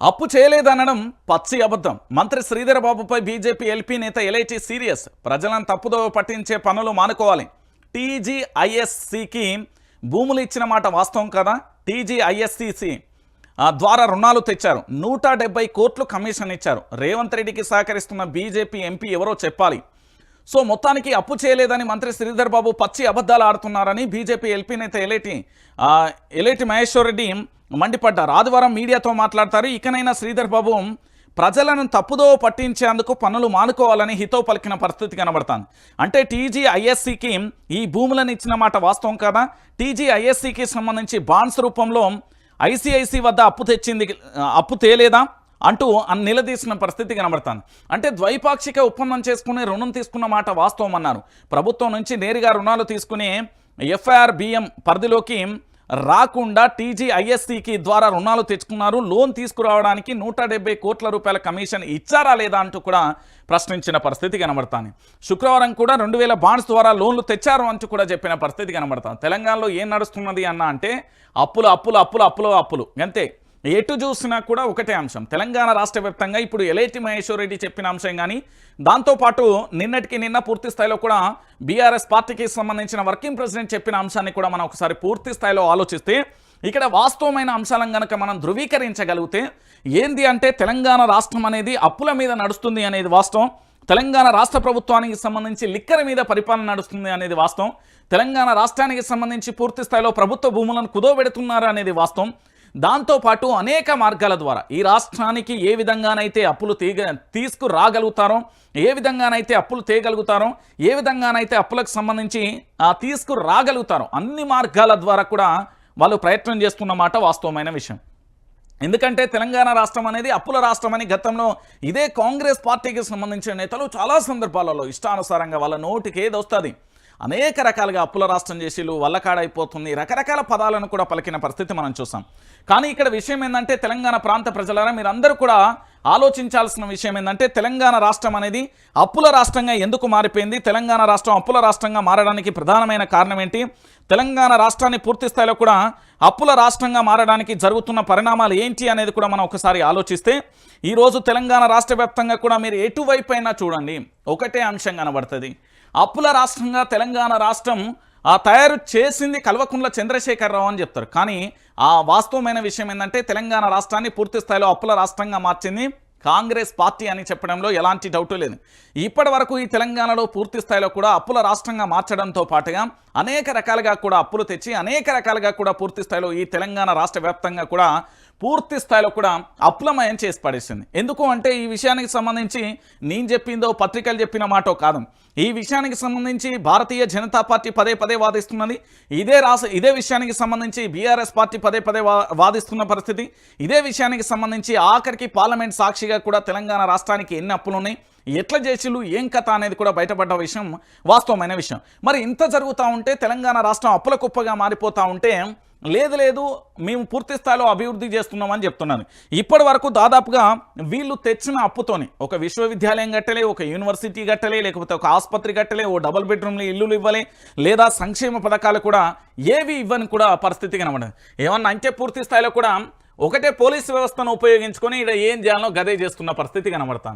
అప్పు చేయలేదనడం పచ్చి అబద్ధం. మంత్రి శ్రీధర్ బాబుపై బీజేపీ ఎల్పీ నేత ఎలైటీ సీరియస్. ప్రజలను తప్పుదోవ పట్టించే పనులు మానుకోవాలి. టీజీఐఎస్సికి భూములు ఇచ్చిన మాట వాస్తవం కదా. టీజీఐఎస్సిసి ద్వారా రుణాలు తెచ్చారు. 170 కోట్లు కమిషన్ ఇచ్చారు. రేవంత్ రెడ్డికి సహకరిస్తున్న బీజేపీ ఎంపీ ఎవరో చెప్పాలి. సో మొత్తానికి అప్పు చేయలేదని మంత్రి శ్రీధర్ బాబు పచ్చి అబద్ధాలు ఆడుతున్నారని బీజేపీ ఎల్పీ నేత ఎలేటి మహేశ్వర్ రెడ్డి మండిపడ్డారు. ఆదివారం మీడియాతో మాట్లాడతారు. ఇకనైనా శ్రీధర్ బాబు ప్రజలను తప్పుదోవ పట్టించేందుకు పనులు మానుకోవాలని హితవు పలికిన పరిస్థితి కనబడుతుంది. అంటే టీజీఐఎస్సికి ఈ భూములను ఇచ్చిన మాట వాస్తవం కదా. టీజీఐఎస్సికి సంబంధించి బాండ్స్ రూపంలో ఐసిఐసి వద్ద అప్పు తేలేదా అంటూ నిలదీసిన పరిస్థితి కనబడుతుంది. అంటే ద్వైపాక్షిక ఒప్పందం చేసుకుని రుణం తీసుకున్న మాట వాస్తవం అన్నారు. ప్రభుత్వం నుంచి నేరుగా రుణాలు తీసుకుని ఎఫ్ఐఆర్బిఎం పరిధిలోకి రాకుండా టీజీఐఎస్సికి ద్వారా రుణాలు తెచ్చుకున్నారు. లోన్ తీసుకురావడానికి 170 కోట్ల రూపాయల కమిషన్ ఇచ్చారా లేదా అంటూ కూడా ప్రశ్నించిన పరిస్థితి కనబడుతుంది. శుక్రవారం కూడా 2000 బాండ్స్ ద్వారా లోన్లు తెచ్చారు అంటూ కూడా చెప్పిన పరిస్థితి కనబడుతుంది. తెలంగాణలో ఏం నడుస్తున్నది అంటే అప్పులు అంతే. ఎటు చూసినా కూడా ఒకటే అంశం. తెలంగాణ రాష్ట్ర వ్యాప్తంగా ఇప్పుడు ఎలేటి మహేశ్వర్ రెడ్డి చెప్పిన అంశం కానీ, దాంతోపాటు నిన్నటికి నిన్న పూర్తి స్థాయిలో కూడా బీఆర్ఎస్ పార్టీకి సంబంధించిన వర్కింగ్ ప్రెసిడెంట్ చెప్పిన అంశాన్ని కూడా మనం ఒకసారి పూర్తి స్థాయిలో ఆలోచిస్తే, ఇక్కడ వాస్తవమైన అంశాలను కనుక మనం ధృవీకరించగలిగితే ఏంది అంటే తెలంగాణ రాష్ట్రం అనేది అప్పుల మీద నడుస్తుంది అనేది వాస్తవం. తెలంగాణ రాష్ట్ర ప్రభుత్వానికి సంబంధించి లిక్కర్ మీద పరిపాలన నడుస్తుంది అనేది వాస్తవం. తెలంగాణ రాష్ట్రానికి సంబంధించి పూర్తి స్థాయిలో ప్రభుత్వ భూములను కుదోబెడుతున్నారు అనేది వాస్తవం. దాంతోపాటు అనేక మార్గాల ద్వారా ఈ రాష్ట్రానికి ఏ విధంగానైతే అప్పులు తీసుకురాగలుగుతారో, ఏ విధంగానైతే అప్పులు తేగలుగుతారో, ఏ విధంగానైతే అప్పులకు సంబంధించి తీసుకురాగలుగుతారో అన్ని మార్గాల ద్వారా కూడా వాళ్ళు ప్రయత్నం చేస్తున్నమాట వాస్తవమైన విషయం. ఎందుకంటే తెలంగాణ రాష్ట్రం అనేది అప్పుల రాష్ట్రం అని గతంలో ఇదే కాంగ్రెస్ పార్టీకి సంబంధించిన నేతలు చాలా సందర్భాలలో ఇష్టానుసారంగా వాళ్ళ నోటికి ఏది వస్తుంది అనేక రకాలుగా అప్పుల రాష్ట్రం చేసి వల్లకాడైపోతుంది రకరకాల పదాలను కూడా పలికిన పరిస్థితి మనం చూసాం. కానీ ఇక్కడ విషయం ఏంటంటే తెలంగాణ ప్రాంత ప్రజలారా మీరందరూ కూడా ఆలోచించాల్సిన విషయం ఏంటంటే తెలంగాణ రాష్ట్రం అనేది అప్పుల రాష్ట్రంగా ఎందుకు మారిపోయింది, తెలంగాణ రాష్ట్రం అప్పుల రాష్ట్రంగా మారడానికి ప్రధానమైన కారణం ఏంటి, తెలంగాణ రాష్ట్రాన్ని పూర్తి స్థాయిలో కూడా అప్పుల రాష్ట్రంగా మారడానికి జరుగుతున్న పరిణామాలు ఏంటి అనేది కూడా మనం ఒకసారి ఆలోచిస్తే, ఈరోజు తెలంగాణ రాష్ట్ర వ్యాప్తంగా కూడా మీరు ఎటువైపు అయినా చూడండి ఒకటే అంశం కనబడుతుంది. అప్పుల రాష్ట్రంగా తెలంగాణ రాష్ట్రం తయారు చేసింది కల్వకుంట్ల చంద్రశేఖరరావు అని చెప్తారు. కానీ ఆ వాస్తవమైన విషయం ఏంటంటే తెలంగాణ రాష్ట్రాన్ని పూర్తి స్థాయిలో అప్పుల రాష్ట్రంగా మార్చింది కాంగ్రెస్ పార్టీ అని చెప్పడంలో ఎలాంటి డౌటు లేదు. ఇప్పటి వరకు ఈ తెలంగాణలో పూర్తి స్థాయిలో కూడా అప్పుల రాష్ట్రంగా మార్చడంతో పాటుగా అనేక రకాలుగా కూడా అప్పులు తెచ్చి అనేక రకాలుగా కూడా పూర్తి స్థాయిలో ఈ తెలంగాణ రాష్ట్ర వ్యాప్తంగా కూడా పూర్తి స్థాయిలో కూడా అప్పులమయం చేసి పడేసింది. ఎందుకు అంటే ఈ విషయానికి సంబంధించి నేను చెప్పిందో పత్రికలు చెప్పిన మాటో కాదు. ఈ విషయానికి సంబంధించి భారతీయ జనతా పార్టీ పదే వాదిస్తున్నది. ఇదే విషయానికి సంబంధించి బీఆర్ఎస్ పార్టీ పదే వాదిస్తున్న పరిస్థితి. ఇదే విషయానికి సంబంధించి ఆఖరికి పార్లమెంట్ సాక్షిగా కూడా తెలంగాణ రాష్ట్రానికి ఎన్ని అప్పులు ఉన్నాయి, ఎట్లా చేసిలు, ఏం కథ అనేది కూడా బయటపడ్డ విషయం వాస్తవమైన విషయం. మరి ఇంత జరుగుతూ ఉంటే తెలంగాణ రాష్ట్రం అప్పుల కుప్పగా మారిపోతూ ఉంటే లేదు మేము పూర్తి స్థాయిలో అభివృద్ధి చేస్తున్నామని చెప్తున్నాను. ఇప్పటి వరకు దాదాపుగా వీళ్ళు తెచ్చిన అప్పుతోని ఒక విశ్వవిద్యాలయం కట్టలే, ఒక యూనివర్సిటీ కట్టలే, లేకపోతే ఒక ఆసుపత్రి కట్టలే, ఓ డబుల్ బెడ్రూమ్లు ఇల్లులు ఇవ్వలే, లేదా సంక్షేమ పథకాలు కూడా ఏవి ఇవ్వని కూడా పరిస్థితి కనబడదు. ఏమన్నా అంటే పూర్తి స్థాయిలో కూడా ఒకటే పోలీసు వ్యవస్థను ఉపయోగించుకొని ఇక్కడ ఏం చేయాలో గదే చేస్తున్న పరిస్థితి కనబడతాను.